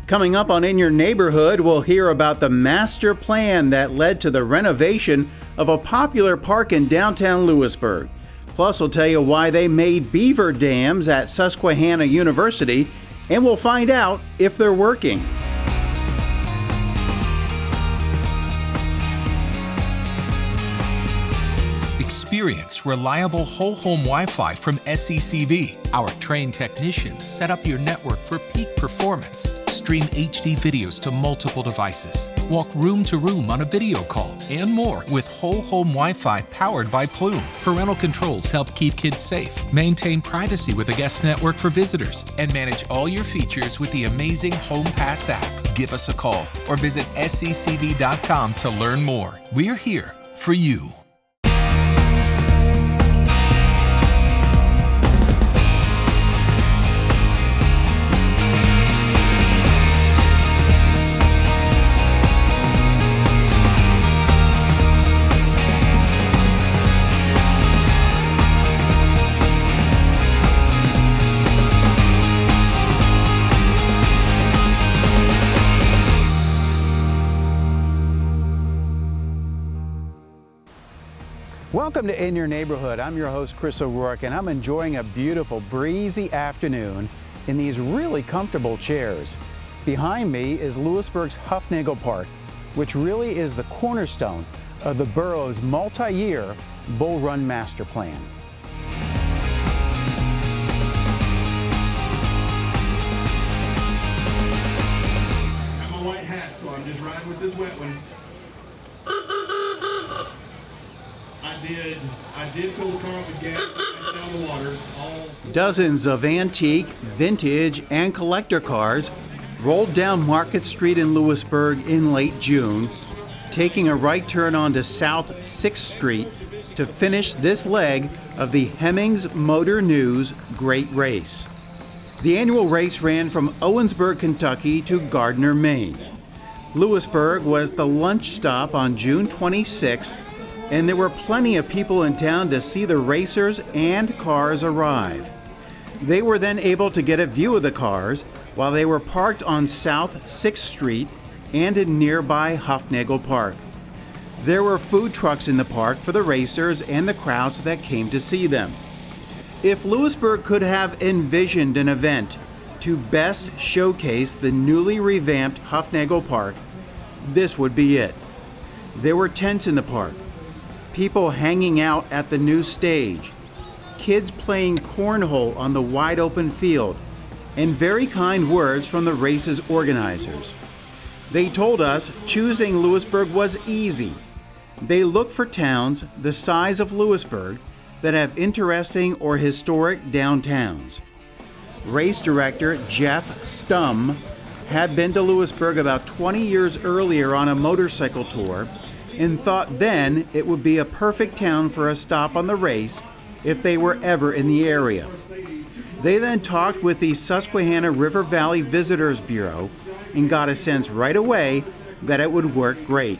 Coming up on In Your Neighborhood, we'll hear about the master plan that led to the renovation of a popular park in downtown Lewisburg. Plus, we'll tell you why they made beaver dams at Susquehanna University, and we'll find out if they're working. Experience reliable whole-home Wi-Fi from SECV. Our trained technicians set up your network for peak performance. Stream HD videos to multiple devices. Walk room to room on a video call, and more with whole-home Wi-Fi powered by Plume. Parental controls help keep kids safe. Maintain privacy with a guest network for visitors, and manage all your features with the amazing Home Pass app. Give us a call or visit secv.com to learn more. We're here for you. Welcome to In Your Neighborhood. I'm your host, Chris O'Rourke, and I'm enjoying a beautiful, breezy afternoon in these really comfortable chairs. Behind me is Lewisburg's Hufnagle Park, which really is the cornerstone of the borough's multi-year Bull Run Master Plan. I have my white hat, so I'm just riding with this wet one. I did fill the car with gas and down the waters. Dozens of antique, vintage, and collector cars rolled down Market Street in Lewisburg in late June, taking a right turn onto South 6th Street to finish this leg of the Hemmings Motor News Great Race. The annual race ran from Owensburg, Kentucky to Gardner, Maine. Lewisburg was the lunch stop on June 26th, and there were plenty of people in town to see the racers and cars arrive. They were then able to get a view of the cars while they were parked on South 6th Street and in nearby Hufnagle Park. There were food trucks in the park for the racers and the crowds that came to see them. If Lewisburg could have envisioned an event to best showcase the newly revamped Hufnagle Park, this would be it. There were tents in the park, people hanging out at the new stage, kids playing cornhole on the wide open field, and very kind words from the race's organizers. They told us choosing Lewisburg was easy. They look for towns the size of Lewisburg that have interesting or historic downtowns. Race director Jeff Stum had been to Lewisburg about 20 years earlier on a motorcycle tour and thought then it would be a perfect town for a stop on the race if they were ever in the area. They then talked with the Susquehanna River Valley Visitors Bureau and got a sense right away that it would work great.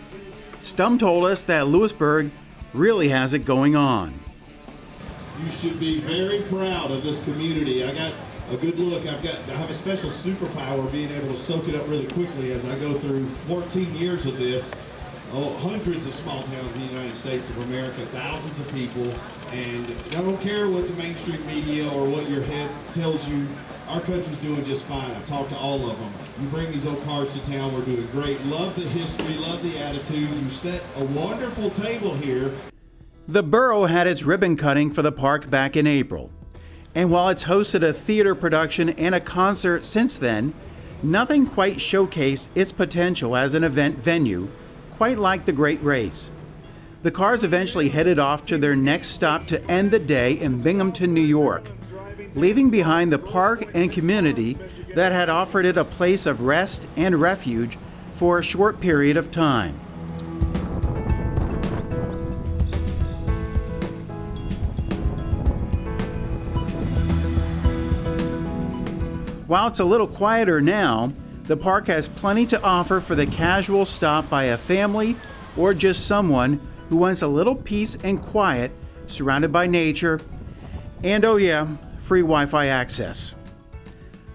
Stum told us that Lewisburg really has it going on. You should be very proud of this community. I got a good look. I have a special superpower being able to soak it up really quickly as I go through 14 years of this. Hundreds of small towns in the United States of America, thousands of people, and I don't care what the mainstream media or what your head tells you, our country's doing just fine. I've talked to all of them. You bring these old cars to town, we're doing great. Love the history, love the attitude. You set a wonderful table here. The borough had its ribbon cutting for the park back in April, and while it's hosted a theater production and a concert since then, nothing quite showcased its potential as an event venue, quite like the Great Race. The cars eventually headed off to their next stop to end the day in Binghamton, New York, leaving behind the park and community that had offered it a place of rest and refuge for a short period of time. While it's a little quieter now, the park has plenty to offer for the casual stop by a family or just someone who wants a little peace and quiet, surrounded by nature, and oh yeah, free Wi-Fi access.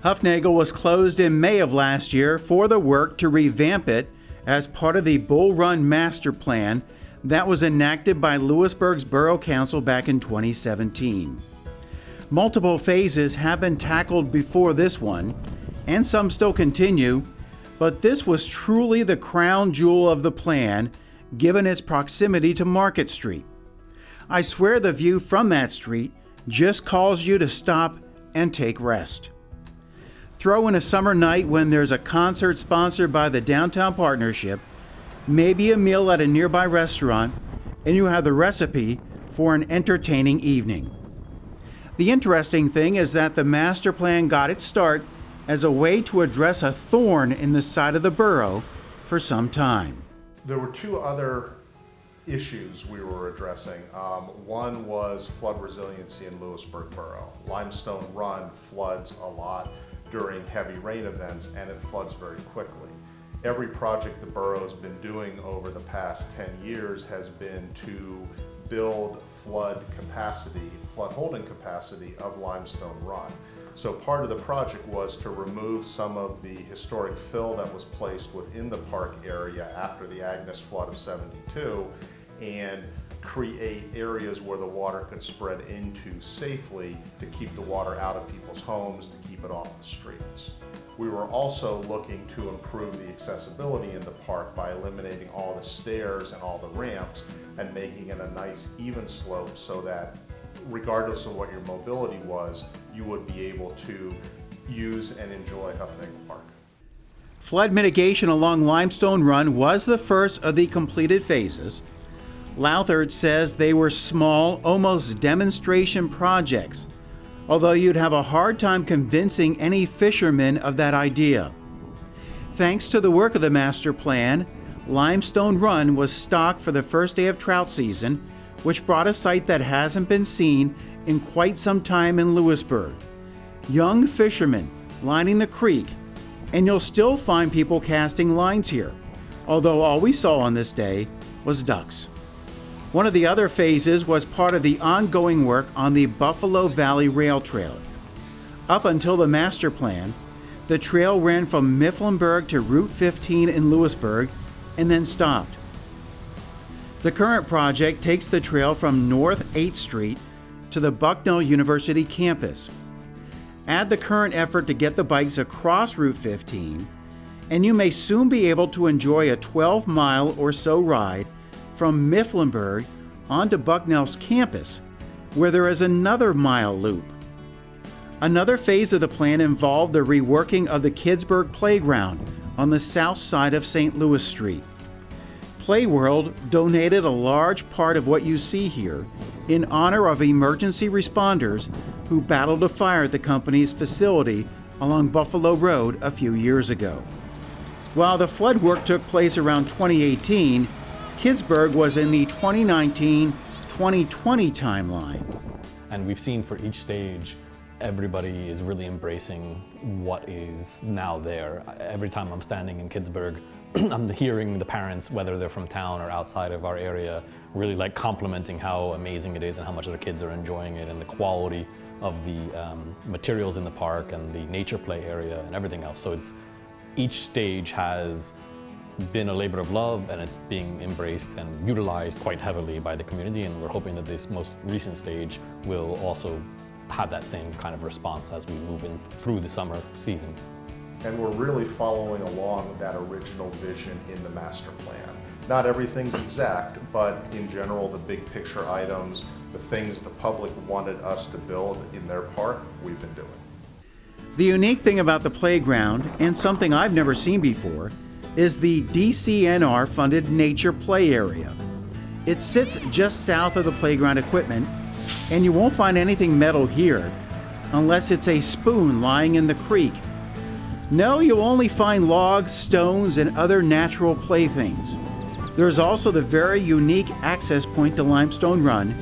Hufnagle was closed in May of last year for the work to revamp it as part of the Bull Run Master Plan that was enacted by Lewisburg's Borough Council back in 2017. Multiple phases have been tackled before this one, and some still continue, but this was truly the crown jewel of the plan, given its proximity to Market Street. I swear the view from that street just calls you to stop and take rest. Throw in a summer night when there's a concert sponsored by the Downtown Partnership, maybe a meal at a nearby restaurant, and you have the recipe for an entertaining evening. The interesting thing is that the master plan got its start as a way to address a thorn in the side of the borough for some time. There were two other issues we were addressing. One was flood resiliency in Lewisburg Borough. Limestone Run floods a lot during heavy rain events, and it floods very quickly. Every project the borough's been doing over the past 10 years has been to build flood holding capacity of Limestone Run. So part of the project was to remove some of the historic fill that was placed within the park area after the Agnes flood of '72 and create areas where the water could spread into safely to keep the water out of people's homes, to keep it off the streets. We were also looking to improve the accessibility in the park by eliminating all the stairs and all the ramps and making it a nice even slope so that regardless of what your mobility was, you would be able to use and enjoy Hufnagle Park. Flood mitigation along Limestone Run was the first of the completed phases. Louthert says they were small, almost demonstration projects, although you'd have a hard time convincing any fishermen of that idea. Thanks to the work of the master plan, Limestone Run was stocked for the first day of trout season, which brought a sight that hasn't been seen in quite some time in Lewisburg. Young fishermen lining the creek, and you'll still find people casting lines here, although all we saw on this day was ducks. One of the other phases was part of the ongoing work on the Buffalo Valley Rail Trail. Up until the master plan, the trail ran from Mifflinburg to Route 15 in Lewisburg and then stopped. The current project takes the trail from North 8th Street to the Bucknell University campus. Add the current effort to get the bikes across Route 15, and you may soon be able to enjoy a 12-mile or so ride from Mifflinburg onto Bucknell's campus, where there is another mile loop. Another phase of the plan involved the reworking of the Kidsburg Playground on the south side of St. Louis Street. Playworld donated a large part of what you see here in honor of emergency responders who battled a fire at the company's facility along Buffalo Road a few years ago. While the flood work took place around 2018, Kidsburg was in the 2019-2020 timeline. And we've seen for each stage, everybody is really embracing what is now there. Every time I'm standing in Kidsburg, I'm hearing the parents, whether they're from town or outside of our area, really like complimenting how amazing it is and how much their kids are enjoying it and the quality of the materials in the park and the nature play area and everything else. So each stage has been a labor of love, and it's being embraced and utilized quite heavily by the community, and we're hoping that this most recent stage will also have that same kind of response as we move in through the summer season. And we're really following along that original vision in the master plan. Not everything's exact, but in general, the big picture items, the things the public wanted us to build in their park, we've been doing. The unique thing about the playground, and something I've never seen before, is the DCNR-funded Nature Play Area. It sits just south of the playground equipment, and you won't find anything metal here, unless it's a spoon lying in the creek. No, you'll only find logs, stones, and other natural playthings. There's also the very unique access point to Limestone Run,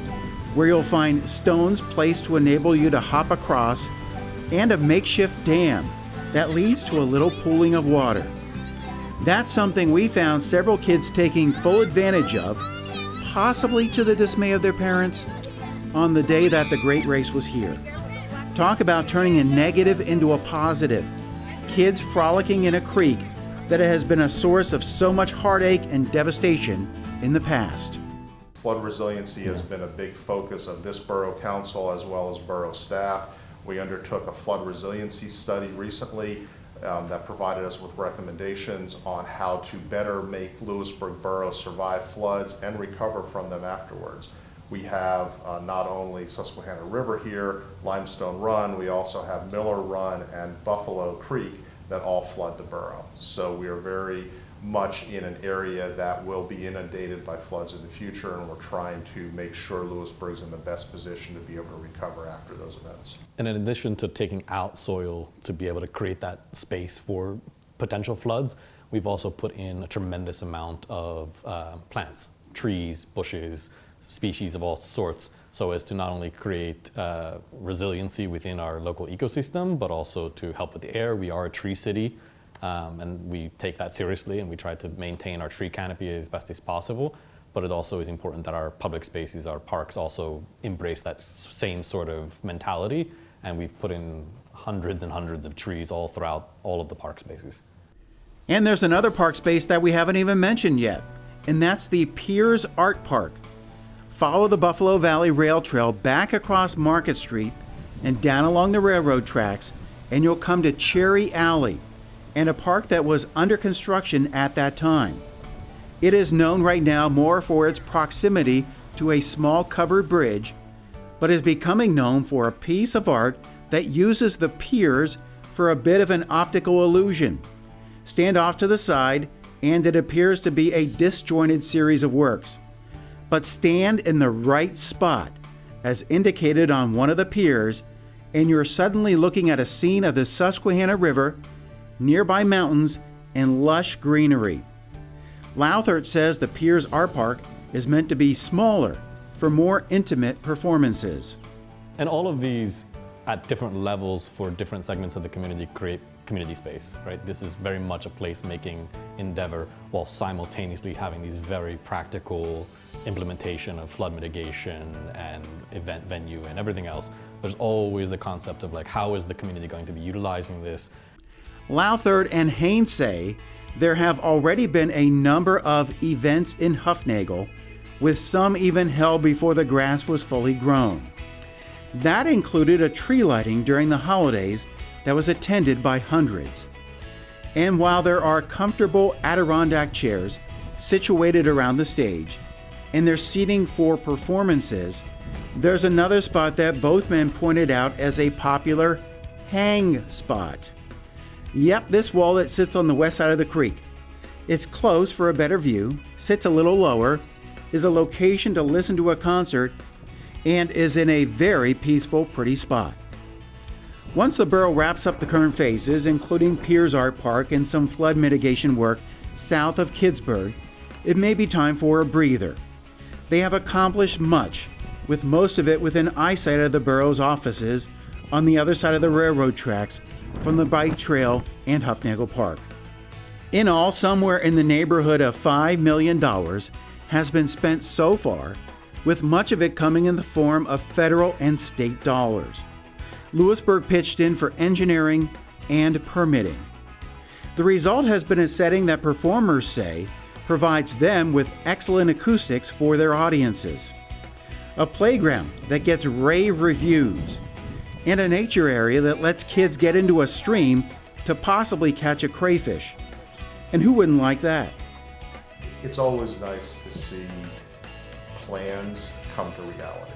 where you'll find stones placed to enable you to hop across, and a makeshift dam that leads to a little pooling of water. That's something we found several kids taking full advantage of, possibly to the dismay of their parents, on the day that the great race was here. Talk about turning a negative into a positive. Kids frolicking in a creek that has been a source of so much heartache and devastation in the past. Flood resiliency has been a big focus of this borough council as well as borough staff. We undertook a flood resiliency study recently that provided us with recommendations on how to better make Lewisburg Borough survive floods and recover from them afterwards. We have not only Susquehanna River here, Limestone Run, we also have Miller Run and Buffalo Creek that all flood the borough. So we are very much in an area that will be inundated by floods in the future, and we're trying to make sure Lewisburg's in the best position to be able to recover after those events. And in addition to taking out soil to be able to create that space for potential floods, we've also put in a tremendous amount of plants, trees, bushes, species of all sorts, so as to not only create resiliency within our local ecosystem, but also to help with the air. We are a tree city. And we take that seriously, and we try to maintain our tree canopy as best as possible. But it also is important that our public spaces, our parks, also embrace that same sort of mentality. And we've put in hundreds and hundreds of trees all throughout all of the park spaces. And there's another park space that we haven't even mentioned yet, and that's the Piers Art Park. Follow the Buffalo Valley Rail Trail back across Market Street and down along the railroad tracks, and you'll come to Cherry Alley, and a park that was under construction at that time. It is known right now more for its proximity to a small covered bridge, but is becoming known for a piece of art that uses the piers for a bit of an optical illusion. Stand off to the side, and it appears to be a disjointed series of works. But stand in the right spot, as indicated on one of the piers, and you're suddenly looking at a scene of the Susquehanna River, nearby mountains, and lush greenery. Lauthert says the Piers Art Park is meant to be smaller for more intimate performances. And all of these, at different levels for different segments of the community, create community space, right? This is very much a place-making endeavor while simultaneously having these very practical implementation of flood mitigation and event venue and everything else. There's always the concept of like, how is the community going to be utilizing this? Lauthert and Haynes say there have already been a number of events in Hufnagle, with some even held before the grass was fully grown. That included a tree lighting during the holidays that was attended by hundreds. And while there are comfortable Adirondack chairs situated around the stage, and there's seating for performances, there's another spot that both men pointed out as a popular hang spot. Yep, this wall that sits on the west side of the creek. It's close for a better view, sits a little lower, is a location to listen to a concert, and is in a very peaceful, pretty spot. Once the borough wraps up the current phases, including Piers Art Park and some flood mitigation work south of Kidsburg, it may be time for a breather. They have accomplished much, with most of it within eyesight of the borough's offices on the other side of the railroad tracks from the bike trail and Hufnagle Park. In all, somewhere in the neighborhood of $5 million has been spent so far, with much of it coming in the form of federal and state dollars. Lewisburg pitched in for engineering and permitting. The result has been a setting that performers say provides them with excellent acoustics for their audiences, a playground that gets rave reviews, and a nature area that lets kids get into a stream to possibly catch a crayfish. And who wouldn't like that? It's always nice to see plans come to reality.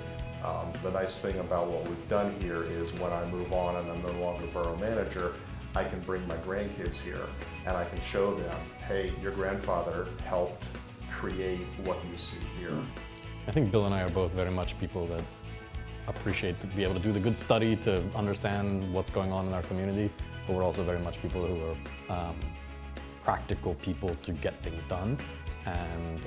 The nice thing about what we've done here is when I move on and I'm no longer borough manager, I can bring my grandkids here and I can show them, hey, your grandfather helped create what you see here. I think Bill and I are both very much people that appreciate to be able to do the good study to understand what's going on in our community, but we're also very much people who are practical people to get things done. And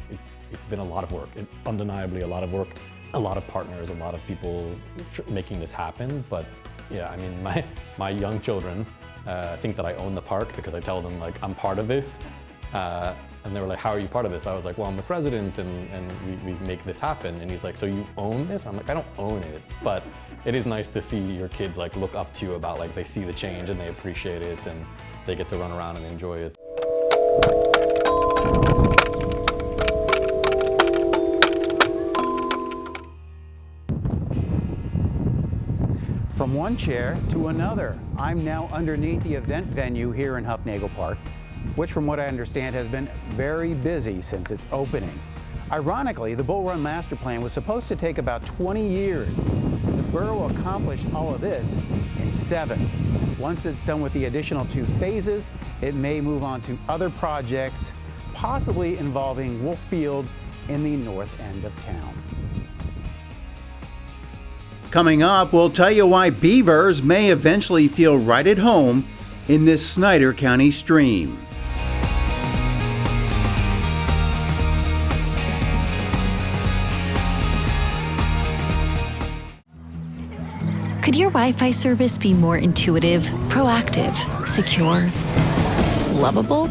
it's been a lot of work. It's undeniably a lot of work, a lot of partners, a lot of people making this happen. But yeah, I mean, my young children think that I own the park because I tell them like I'm part of this, And they were like, how are you part of this? I was like, well, I'm the president and we make this happen. And he's like, so you own this? I'm like, I don't own it, but it is nice to see your kids like look up to you about like they see the change and they appreciate it and they get to run around and enjoy it. From one chair to another, I'm now underneath the event venue here in Hufnagle Park, which from what I understand has been very busy since its opening. Ironically, the Bull Run Master Plan was supposed to take about 20 years. The borough accomplished all of this in 7. Once it's done with the additional 2 phases, it may move on to other projects, possibly involving Wolf Field in the north end of town. Coming up, we'll tell you why beavers may eventually feel right at home in this Snyder County stream. Could your Wi-Fi service be more intuitive, proactive, secure, lovable?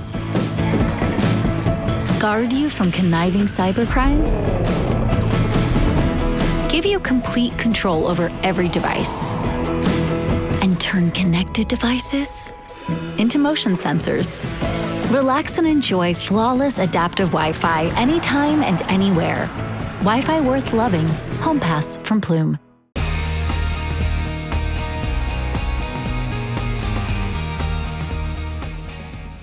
Guard you from conniving cybercrime? Give you complete control over every device? And turn connected devices into motion sensors? Relax and enjoy flawless adaptive Wi-Fi anytime and anywhere. Wi-Fi worth loving. HomePass from Plume.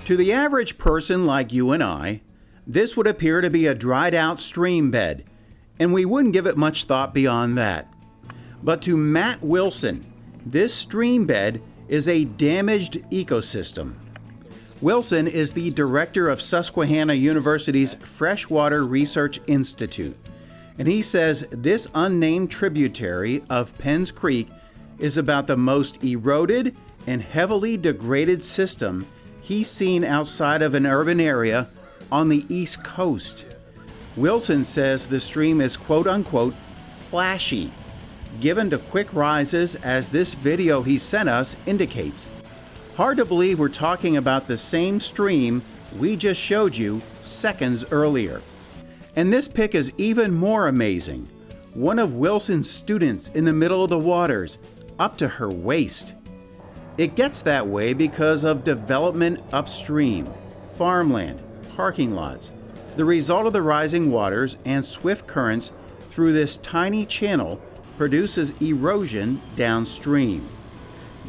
To the average person like you and I, this would appear to be a dried out stream bed, and we wouldn't give it much thought beyond that. But to Matt Wilson, this stream bed is a damaged ecosystem. Wilson is the director of Susquehanna University's Freshwater Research Institute, and he says this unnamed tributary of Penns Creek is about the most eroded and heavily degraded system he's seen outside of an urban area on the East Coast. Wilson says the stream is quote-unquote flashy, given to quick rises as this video he sent us indicates. Hard to believe we're talking about the same stream we just showed you seconds earlier. And this pic is even more amazing. One of Wilson's students in the middle of the waters, up to her waist. It gets that way because of development upstream, farmland, parking lots, the result of the rising waters and swift currents through this tiny channel produces erosion downstream,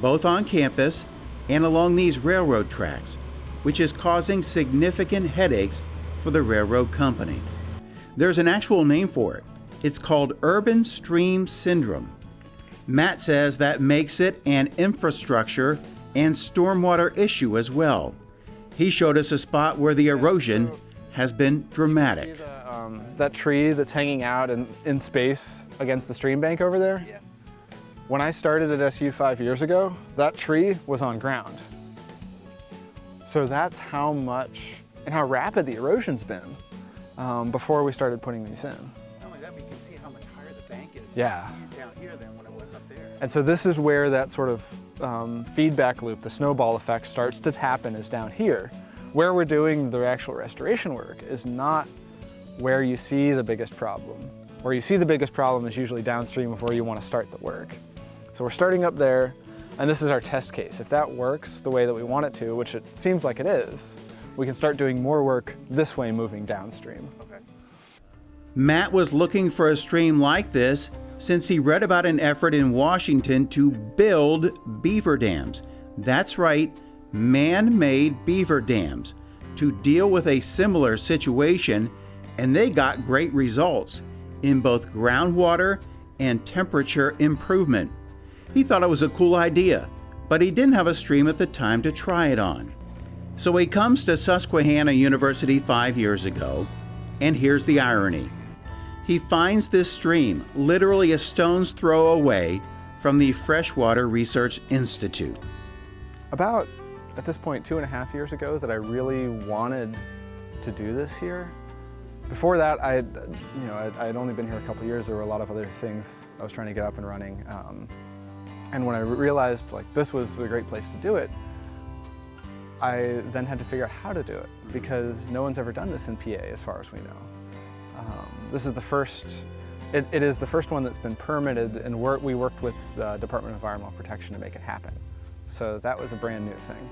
both on campus and along these railroad tracks, which is causing significant headaches for the railroad company. There's an actual name for it. It's called urban stream syndrome. Matt says that makes it an infrastructure and stormwater issue as well. He showed us a spot where the erosion has been dramatic. See that tree that's hanging out in space against the stream bank over there? Yeah. When I started at SU 5 years ago, that tree was on ground. So that's how much and how rapid the erosion's been before we started putting these in. Not only that, we can see how much higher the bank is down here than when it was up there. And so this is where that sort of feedback loop, the snowball effect, starts to happen is down here. Where we're doing the actual restoration work is not where you see the biggest problem. Where you see the biggest problem is usually downstream of where you want to start the work. So we're starting up there, and this is our test case. If that works the way that we want it to, which it seems like it is, we can start doing more work this way moving downstream. Okay. Matt was looking for a stream like this since he read about an effort in Washington to build beaver dams. That's right, man-made beaver dams to deal with a similar situation, and they got great results in both groundwater and temperature improvement. He thought it was a cool idea, but he didn't have a stream at the time to try it on. So he comes to Susquehanna University 5 years ago, and here's the irony. He finds this stream literally a stone's throw away from the Freshwater Research Institute. About, at this point, 2.5 years ago that I really wanted to do this here. Before that, I had only been here a couple years. There were a lot of other things I was trying to get up and running. And when I realized like this was a great place to do it, I then had to figure out how to do it, because no one's ever done this in PA as far as we know. This is the first, it is the first one that's been permitted, and we worked with the Department of Environmental Protection to make it happen. So that was a brand new thing.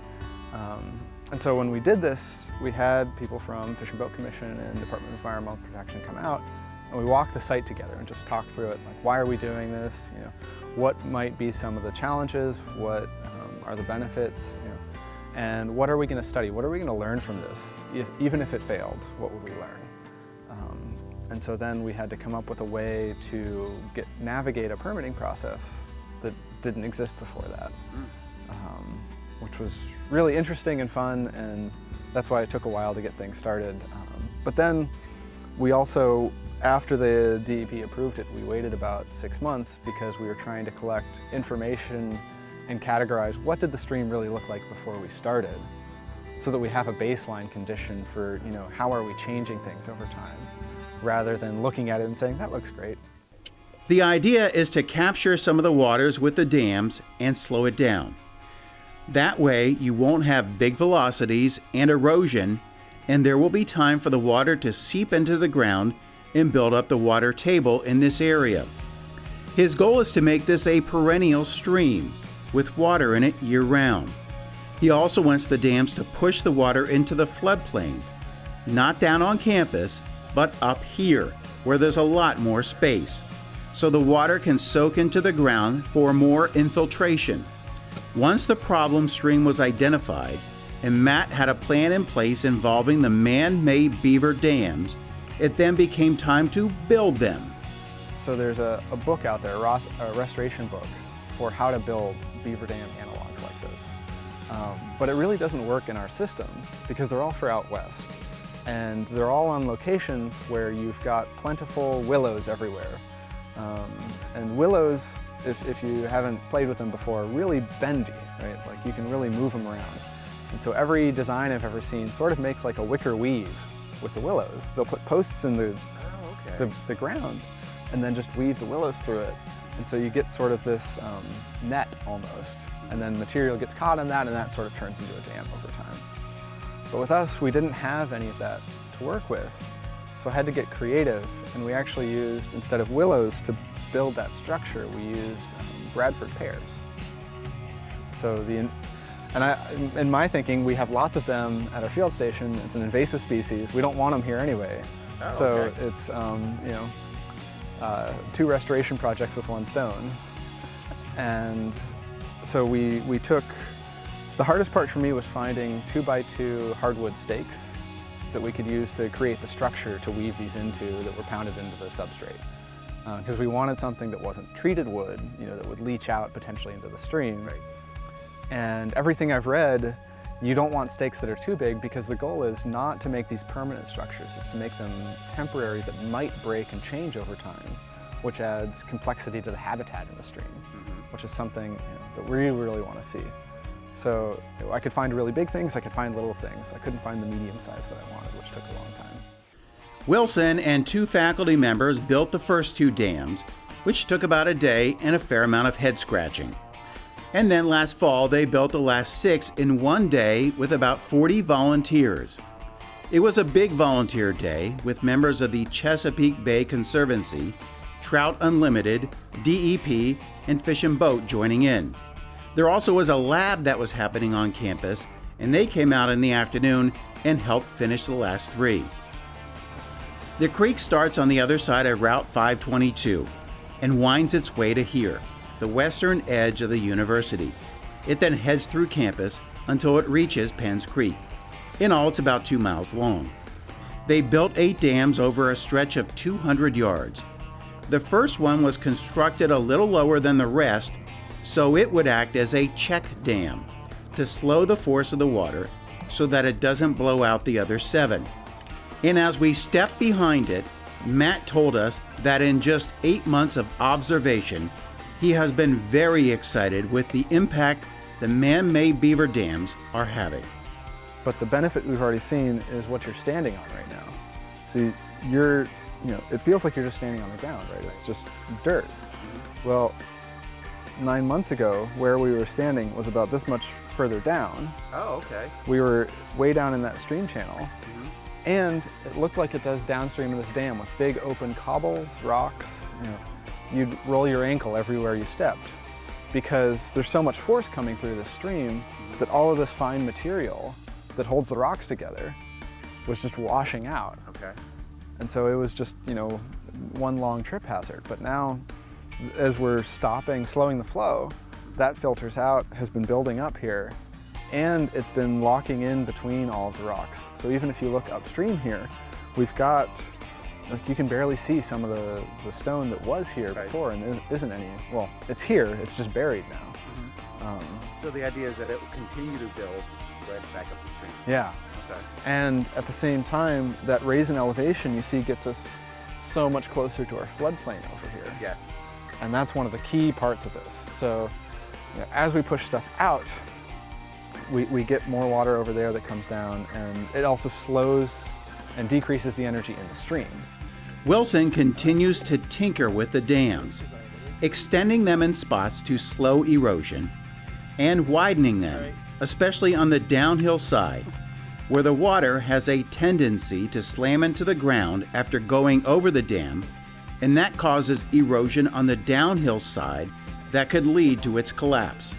And so when we did this, we had people from Fish and Boat Commission and Department of Environmental Protection come out, and we walked the site together and just talked through it, like, why are we doing this? You know, what might be some of the challenges? What are the benefits? You know, and what are we going to study? What are we going to learn from this? Even if it failed, what would we learn? And so then we had to come up with a way to navigate a permitting process that didn't exist before that, which was really interesting and fun, and that's why it took a while to get things started. But then we also, after the DEP approved it, we waited about 6 months because we were trying to collect information and categorize what did the stream really look like before we started, so that we have a baseline condition for, you know, how are we changing things over time, rather than looking at it and saying, that looks great. The idea is to capture some of the waters with the dams and slow it down. That way you won't have big velocities and erosion, and there will be time for the water to seep into the ground and build up the water table in this area. His goal is to make this a perennial stream with water in it year-round. He also wants the dams to push the water into the floodplain, not down on campus, but up here, where there's a lot more space, so the water can soak into the ground for more infiltration. Once the problem stream was identified, and Matt had a plan in place involving the man-made beaver dams, it then became time to build them. So there's a book out there, a restoration book, for how to build beaver dam analogs like this. But it really doesn't work in our system because they're all for out west. And they're all on locations where you've got plentiful willows everywhere. And willows, if you haven't played with them before, are really bendy, right? Like you can really move them around. And so every design I've ever seen sort of makes like a wicker weave with the willows. They'll put posts in the ground and then just weave the willows through it. And so you get sort of this net almost. And then material gets caught in that, and that sort of turns into a dam over time. But with us, we didn't have any of that to work with. So I had to get creative, and we actually used, instead of willows to build that structure, we used Bradford pears. So in my thinking, we have lots of them at our field station. It's an invasive species. We don't want them here anyway. Oh, so okay. it's, you know, 2 restoration projects with 1 stone. And so we took, the hardest part for me was finding 2x2 hardwood stakes that we could use to create the structure to weave these into that were pounded into the substrate. Because we wanted something that wasn't treated wood, you know, that would leach out potentially into the stream. Right. And everything I've read, you don't want stakes that are too big because the goal is not to make these permanent structures, it's to make them temporary that might break and change over time, which adds complexity to the habitat in the stream, which is something, you know, that we really want to see. So I could find really big things, I could find little things. I couldn't find the medium size that I wanted, which took a long time. Wilson and 2 faculty members built the first 2 dams, which took about a day and a fair amount of head scratching. And then last fall, they built the last 6 in 1 day with about 40 volunteers. It was a big volunteer day with members of the Chesapeake Bay Conservancy, Trout Unlimited, DEP, and Fish and Boat joining in. There also was a lab that was happening on campus, and they came out in the afternoon and helped finish the last 3. The creek starts on the other side of Route 522 and winds its way to here, the western edge of the university. It then heads through campus until it reaches Penn's Creek. In all, it's about 2 miles long. They built 8 dams over a stretch of 200 yards. The first one was constructed a little lower than the rest, so it would act as a check dam to slow the force of the water so that it doesn't blow out the other 7. And as we stepped behind it, Matt told us that in just 8 months of observation, he has been very excited with the impact the man-made beaver dams are having. But the benefit we've already seen is what you're standing on right now. See, it feels like you're just standing on the ground, right? It's just dirt. Well, 9 months ago, where we were standing was about this much further down. Oh, okay. We were way down in that stream channel, and it looked like it does downstream of this dam with big open cobbles, rocks. You know, you'd roll your ankle everywhere you stepped because there's so much force coming through this stream that all of this fine material that holds the rocks together was just washing out. Okay. And so it was just, you know, one long trip hazard. But now, as we're slowing the flow, that filters out, has been building up here, and it's been locking in between all of the rocks. So even if you look upstream here, we've got, like, you can barely see some of the stone that was here before, and there isn't any. Well, it's here, it's just buried now. So the idea is that it will continue to build right back up the stream. Yeah. Okay. And at the same time, that raise in elevation you see gets us so much closer to our floodplain over here. Yes. And that's one of the key parts of this. So, you know, as we push stuff out, we get more water over there that comes down, and it also slows and decreases the energy in the stream. Wilson continues to tinker with the dams, extending them in spots to slow erosion and widening them, especially on the downhill side, where the water has a tendency to slam into the ground after going over the dam, and that causes erosion on the downhill side that could lead to its collapse.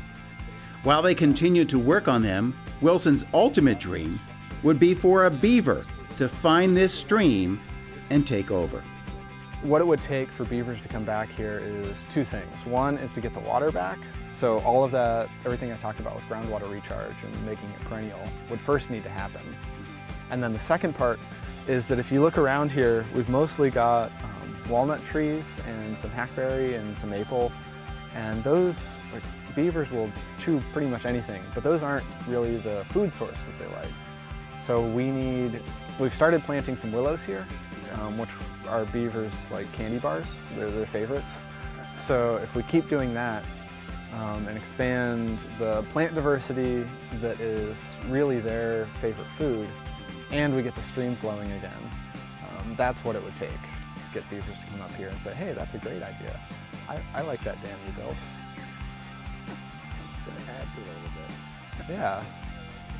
While they continue to work on them, Wilson's ultimate dream would be for a beaver to find this stream and take over. What it would take for beavers to come back here is two things. One is to get the water back. So all of that, everything I talked about with groundwater recharge and making it perennial would first need to happen. And then the second part is that if you look around here, we've mostly got walnut trees and some hackberry and some maple. And those, like, beavers will chew pretty much anything, but those aren't really the food source that they like. So we've started planting some willows here, which are beavers like candy bars. They're their favorites. So if we keep doing that and expand the plant diversity that is really their favorite food, and we get the stream flowing again, that's what it would take. Get beavers to come up here and say, hey, that's a great idea. I like that dam you built. It's going to add to it a little bit. Yeah.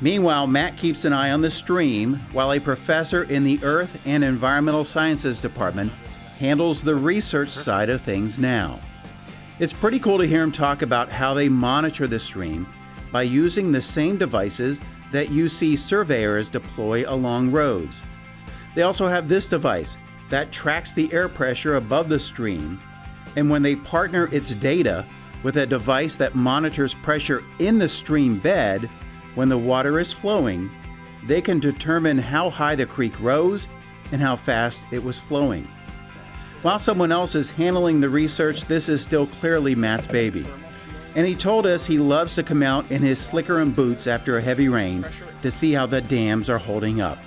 Meanwhile, Matt keeps an eye on the stream while a professor in the Earth and Environmental Sciences Department handles the research side of things now. It's pretty cool to hear him talk about how they monitor the stream by using the same devices that you see surveyors deploy along roads. They also have this device that tracks the air pressure above the stream, and when they partner its data with a device that monitors pressure in the stream bed when the water is flowing, they can determine how high the creek rose and how fast it was flowing. While someone else is handling the research, this is still clearly Matt's baby. And he told us he loves to come out in his slicker and boots after a heavy rain to see how the dams are holding up.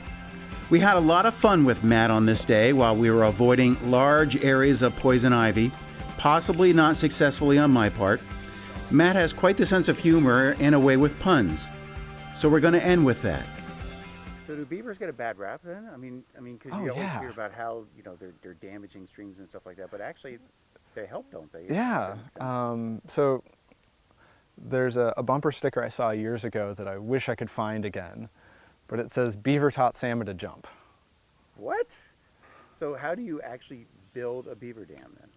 We had a lot of fun with Matt on this day while we were avoiding large areas of poison ivy, possibly not successfully on my part. Matt has quite the sense of humor and a way with puns. So we're going to end with that. So do beavers get a bad rap then? I mean, because you always hear about how, you know, they're damaging streams and stuff like that, but actually they help, don't they? Yeah. So there's a bumper sticker I saw years ago that I wish I could find again, but it says, "Beaver taught salmon to jump." What? So how do you actually build a beaver dam then?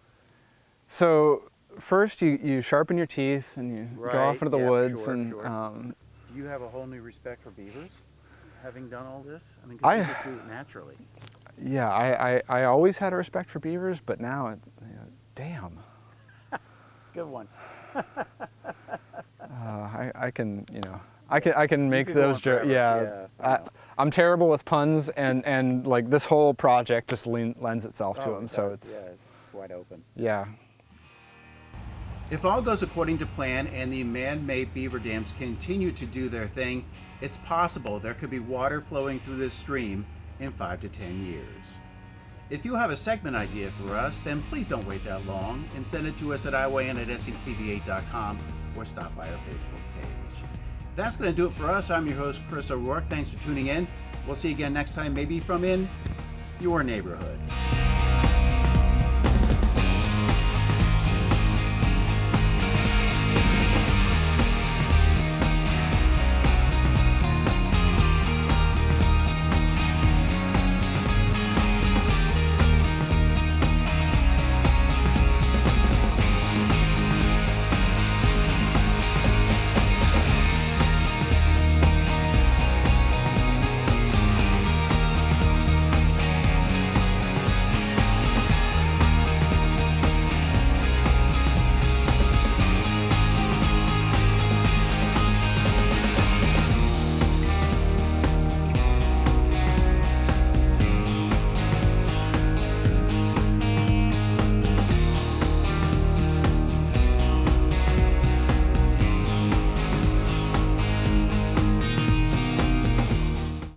So first you sharpen your teeth and you go off into the woods. Do you have a whole new respect for beavers, having done all this? I mean, because you just do it naturally. Yeah, I always had a respect for beavers, but now, damn. Good one. I can, I can make those jokes. Yeah. I'm terrible with puns, and like this whole project just lends itself to them. So it's wide open. Yeah. If all goes according to plan and the man-made beaver dams continue to do their thing, it's possible there could be water flowing through this stream in 5 to 10 years. If you have a segment idea for us, then please don't wait that long and send it to us at IYN@SECV8.com or stop by our Facebook page. That's going to do it for us. I'm your host, Chris O'Rourke. Thanks for tuning in. We'll see you again next time, maybe from in your neighborhood.